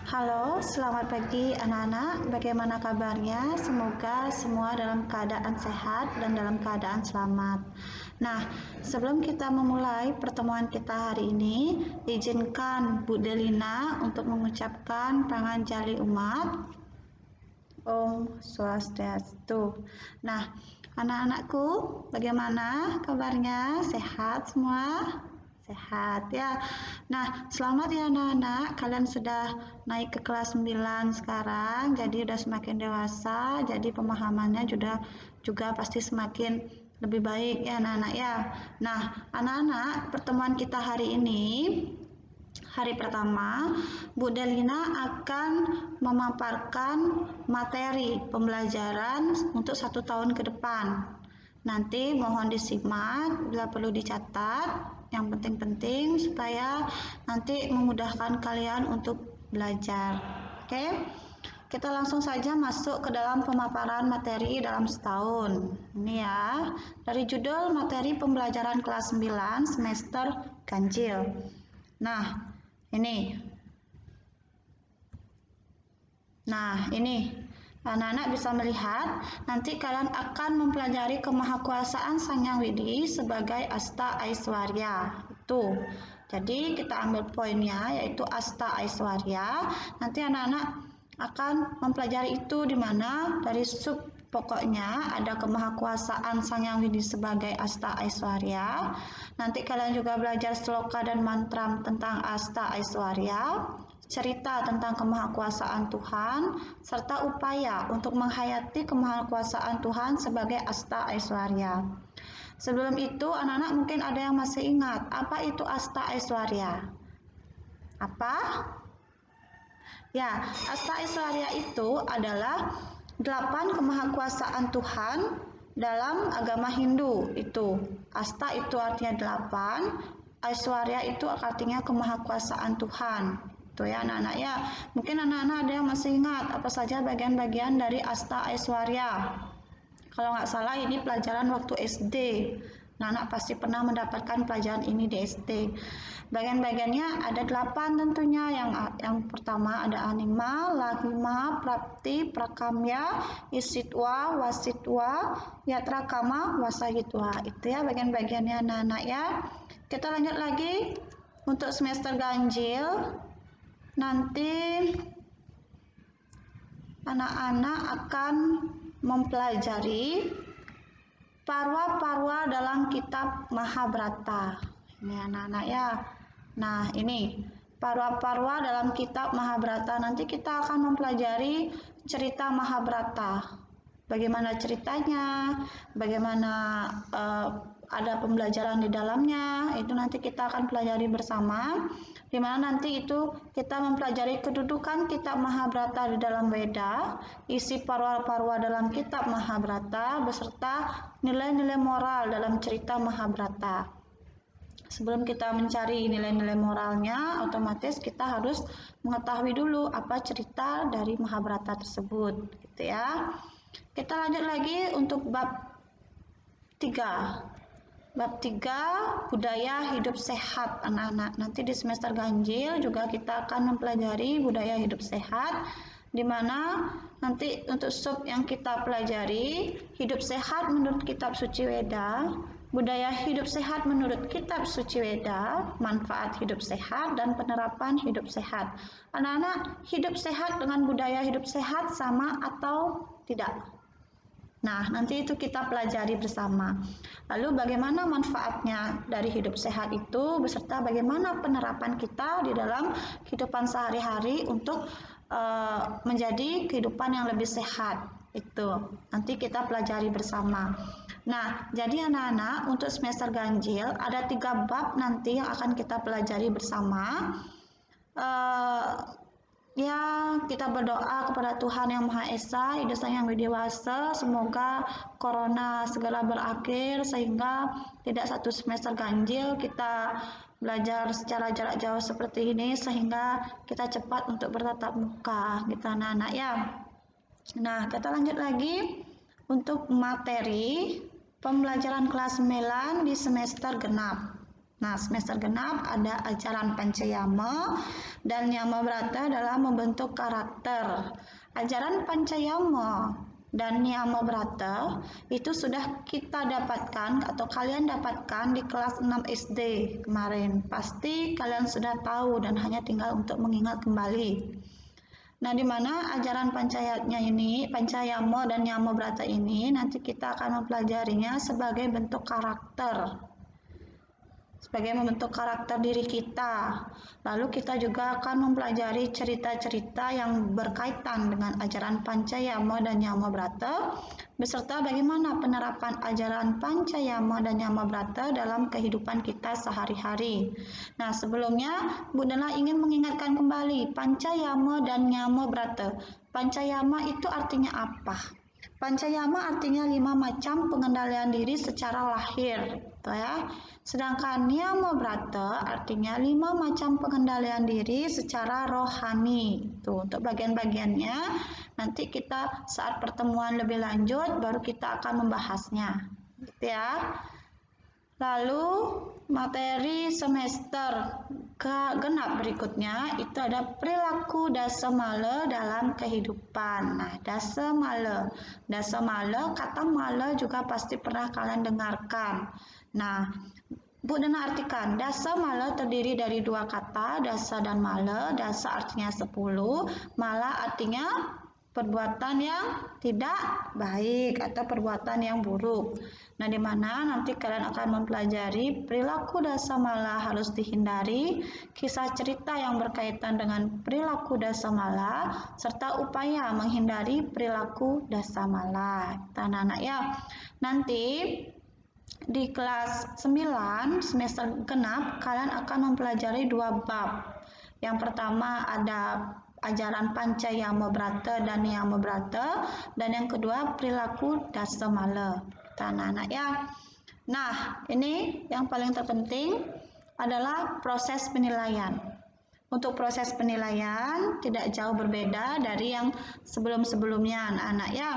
Halo, selamat pagi anak-anak. Bagaimana kabarnya? Semoga semua dalam keadaan sehat dan dalam keadaan selamat. Nah, sebelum kita memulai pertemuan kita hari ini, izinkan Bu Delina untuk mengucapkan panganjali umat. Om Swastiastu. Nah, anak-anakku, bagaimana kabarnya? Sehat semua? Sehat ya. Nah, selamat ya anak-anak. Kalian sudah naik ke kelas 9 sekarang, jadi udah semakin dewasa, jadi pemahamannya juga pasti semakin lebih baik ya anak-anak ya. Nah, anak-anak, pertemuan kita hari ini hari pertama, Bu Delina akan memaparkan materi pembelajaran untuk 1 tahun ke depan. Nanti mohon disimak, bila perlu dicatat, yang penting-penting supaya nanti memudahkan kalian untuk belajar. Oke? Kita langsung saja masuk ke dalam pemaparan materi dalam setahun. Ini ya, dari judul materi pembelajaran kelas 9 semester ganjil. Nah, ini anak-anak bisa melihat nanti kalian akan mempelajari kemahakuasaan Sang Hyang Widi sebagai Asta Aishwarya. Itu. Jadi kita ambil poinnya yaitu Asta Aishwarya. Nanti anak-anak akan mempelajari itu di mana dari sub pokoknya ada kemahakuasaan Sang Hyang Widi sebagai Asta Aishwarya. Nanti kalian juga belajar sloka dan mantra tentang Asta Aishwarya, cerita tentang kemahakuasaan Tuhan, serta upaya untuk menghayati kemahakuasaan Tuhan sebagai Asta Aishwarya. Sebelum itu, anak-anak mungkin ada yang masih ingat, apa itu Asta Aishwarya? Apa? Ya, Asta Aishwarya itu adalah 8 kemahakuasaan Tuhan dalam agama Hindu. Itu Asta itu artinya 8, Aishwarya itu artinya kemahakuasaan Tuhan. Itu ya anak-anak ya. Mungkin anak-anak ada yang masih ingat apa saja bagian-bagian dari Asta Aishwarya. Kalau nggak salah ini pelajaran waktu SD. Anak-anak pasti pernah mendapatkan pelajaran ini di SD. Bagian-bagiannya ada 8 tentunya. Yang pertama ada anima, lahima, prapti, prakamya, isitwa, wasitwa, yatrakama, wasahitwa. Itu ya bagian-bagiannya anak-anak ya. Kita lanjut lagi untuk semester ganjil. Nanti anak-anak akan mempelajari parwa-parwa dalam kitab Mahabharata. Ini anak-anak ya. Nah, ini parwa-parwa dalam kitab Mahabharata. Nanti kita akan mempelajari cerita Mahabharata. Bagaimana ceritanya, bagaimana ada pembelajaran di dalamnya, itu nanti kita akan pelajari bersama. Di mana nanti itu kita mempelajari kedudukan kitab Mahabharata di dalam Weda, isi parwa-parwa dalam kitab Mahabharata, beserta nilai-nilai moral dalam cerita Mahabharata. Sebelum kita mencari nilai-nilai moralnya, otomatis kita harus mengetahui dulu apa cerita dari Mahabharata tersebut, gitu ya. Kita lanjut lagi untuk bab 3. Bab 3, budaya hidup sehat anak-anak. Nanti di semester ganjil juga kita akan mempelajari budaya hidup sehat, di mana nanti untuk sub yang kita pelajari, hidup sehat menurut kitab suci Weda, budaya hidup sehat menurut kitab suci Weda, manfaat hidup sehat dan penerapan hidup sehat. Anak-anak, hidup sehat dengan budaya hidup sehat sama atau tidak? Nah, nanti itu kita pelajari bersama. Lalu bagaimana manfaatnya dari hidup sehat itu, beserta bagaimana penerapan kita di dalam kehidupan sehari-hari untuk menjadi kehidupan yang lebih sehat. Itu nanti kita pelajari bersama. Nah, jadi anak-anak untuk semester ganjil ada 3 bab nanti yang akan kita pelajari bersama. Ya, kita berdoa kepada Tuhan Yang Maha Esa, Ida Sang Yang Widiwasa, semoga corona segera berakhir sehingga tidak 1 semester ganjil kita belajar secara jarak jauh seperti ini sehingga kita cepat untuk bertatap muka, gitu anak-anak ya. Nah, kita lanjut lagi untuk materi pembelajaran kelas 9 di semester genap. Nah, semester genap ada ajaran Pancayama dan Nyamabrata dalam membentuk karakter. Ajaran Pancayama dan Nyamabrata itu sudah kita dapatkan atau kalian dapatkan di kelas 6 SD kemarin. Pasti kalian sudah tahu dan hanya tinggal untuk mengingat kembali. Nah, di mana ajaran Pancayama dan Nyamabrata ini nanti kita akan mempelajarinya sebagai bentuk karakter. Sebagai membentuk karakter diri kita. Lalu kita juga akan mempelajari cerita-cerita yang berkaitan dengan ajaran Pancayama dan Nyamabrata beserta bagaimana penerapan ajaran Pancayama dan Nyamabrata dalam kehidupan kita sehari-hari. Nah, sebelumnya Bu Dana ingin mengingatkan kembali Pancayama dan Nyamabrata. Pancayama itu artinya apa? Pancayama artinya 5 macam pengendalian diri secara lahir, gitu ya. Sedangkan Nyamabrata artinya 5 macam pengendalian diri secara rohani. Tuh, untuk bagian-bagiannya nanti kita saat pertemuan lebih lanjut baru kita akan membahasnya, gitu ya. Lalu materi semester genap berikutnya itu ada perilaku dasamala dalam kehidupan. Nah, dasamala, kata mala juga pasti pernah kalian dengarkan. Nah, Bu Dana artikan, dasamala terdiri dari 2 kata, dasa dan mala. Dasa artinya 10, mala artinya perbuatan yang tidak baik atau perbuatan yang buruk. Nah, di mana nanti kalian akan mempelajari perilaku dasamala harus dihindari, kisah cerita yang berkaitan dengan perilaku dasamala, serta upaya menghindari perilaku dasamala. Anak-anak ya. Nanti di kelas 9 semester genap kalian akan mempelajari 2 bab. Yang pertama ada ajaran Pancayamabrata dan Nyamabrata dan yang kedua perilaku dasamala. Anak-anak ya. Nah, ini yang paling terpenting adalah proses penilaian. Untuk proses penilaian tidak jauh berbeda dari yang sebelum-sebelumnya anak-anak ya.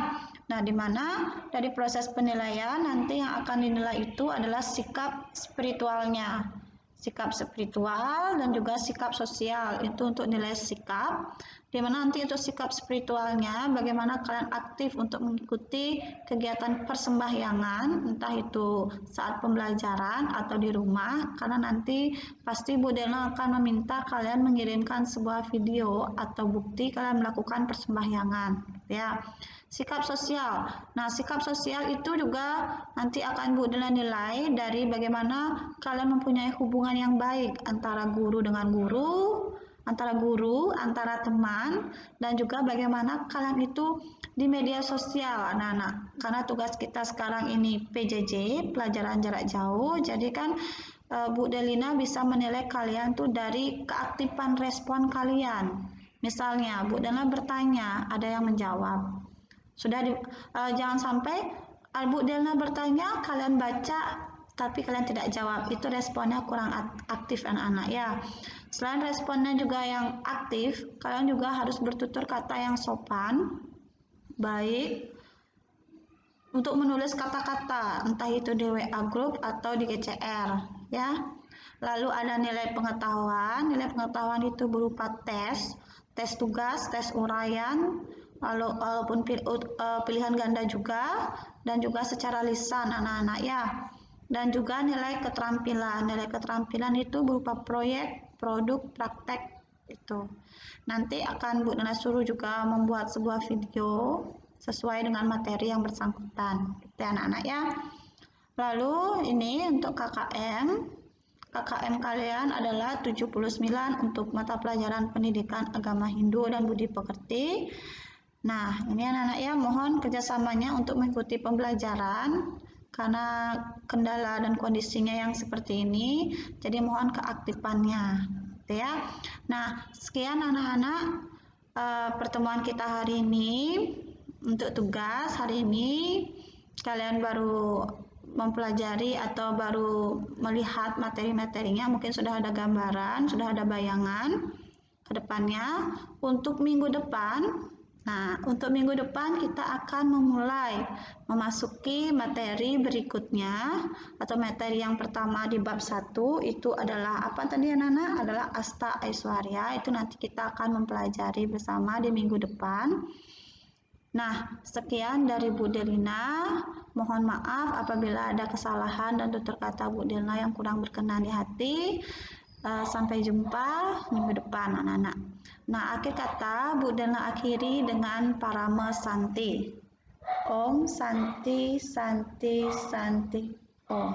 Nah, di mana dari proses penilaian nanti yang akan dinilai itu adalah sikap spiritualnya. Sikap spiritual dan juga sikap sosial itu untuk nilai sikap, di mana nanti untuk sikap spiritualnya bagaimana kalian aktif untuk mengikuti kegiatan persembahyangan entah itu saat pembelajaran atau di rumah, karena nanti pasti Bu Dana akan meminta kalian mengirimkan sebuah video atau bukti kalian melakukan persembahyangan ya. Sikap sosial. Nah, sikap sosial itu juga nanti akan Bu Dana nilai dari bagaimana kalian mempunyai hubungan yang baik antara guru dengan guru, antara teman, dan juga bagaimana kalian itu di media sosial anak-anak. Karena tugas kita sekarang ini PJJ, pelajaran jarak jauh, jadi kan Bu Delina bisa menilai kalian tuh dari keaktifan respon kalian. Misalnya Bu Dana bertanya, ada yang menjawab. Jangan sampai Bu Delna bertanya, kalian baca tapi kalian tidak jawab. Itu responnya kurang aktif anak-anak ya. Selain responnya juga yang aktif, kalian juga harus bertutur kata yang sopan, baik, untuk menulis kata-kata, entah itu di WA group atau di GCR ya. Lalu ada nilai pengetahuan. Nilai pengetahuan itu berupa tes tugas, tes uraian, lalu walaupun pilihan ganda juga, dan juga secara lisan anak-anak ya. Dan juga nilai keterampilan. Nilai keterampilan itu berupa proyek, produk, praktek itu. Nanti akan Bu Dana suruh juga membuat sebuah video sesuai dengan materi yang bersangkutan. Itu anak-anak ya. Lalu ini untuk KKM. KKM kalian adalah 79 untuk mata pelajaran pendidikan agama Hindu dan budi pekerti. Nah, ini anak-anak ya, mohon kerjasamanya untuk mengikuti pembelajaran karena kendala dan kondisinya yang seperti ini, jadi mohon keaktifannya, gitu ya. Nah, sekian anak-anak pertemuan kita hari ini. Untuk tugas hari ini kalian baru mempelajari atau baru melihat materi-materinya, mungkin sudah ada gambaran, sudah ada bayangan ke depannya. Untuk minggu depan Nah, untuk minggu depan kita akan memasuki materi berikutnya atau materi yang pertama di bab 1 itu adalah apa tadi anak-anak? Adalah Asta Aishwarya. Itu nanti kita akan mempelajari bersama di minggu depan. Nah, sekian dari Bu Delina. Mohon maaf apabila ada kesalahan dan tutur kata Bu Delina yang kurang berkenan di hati. Sampai jumpa minggu depan anak-anak. Nah, akhir kata Bu Delina akhiri dengan Parama Santi. Om Santi Santi Santi Om.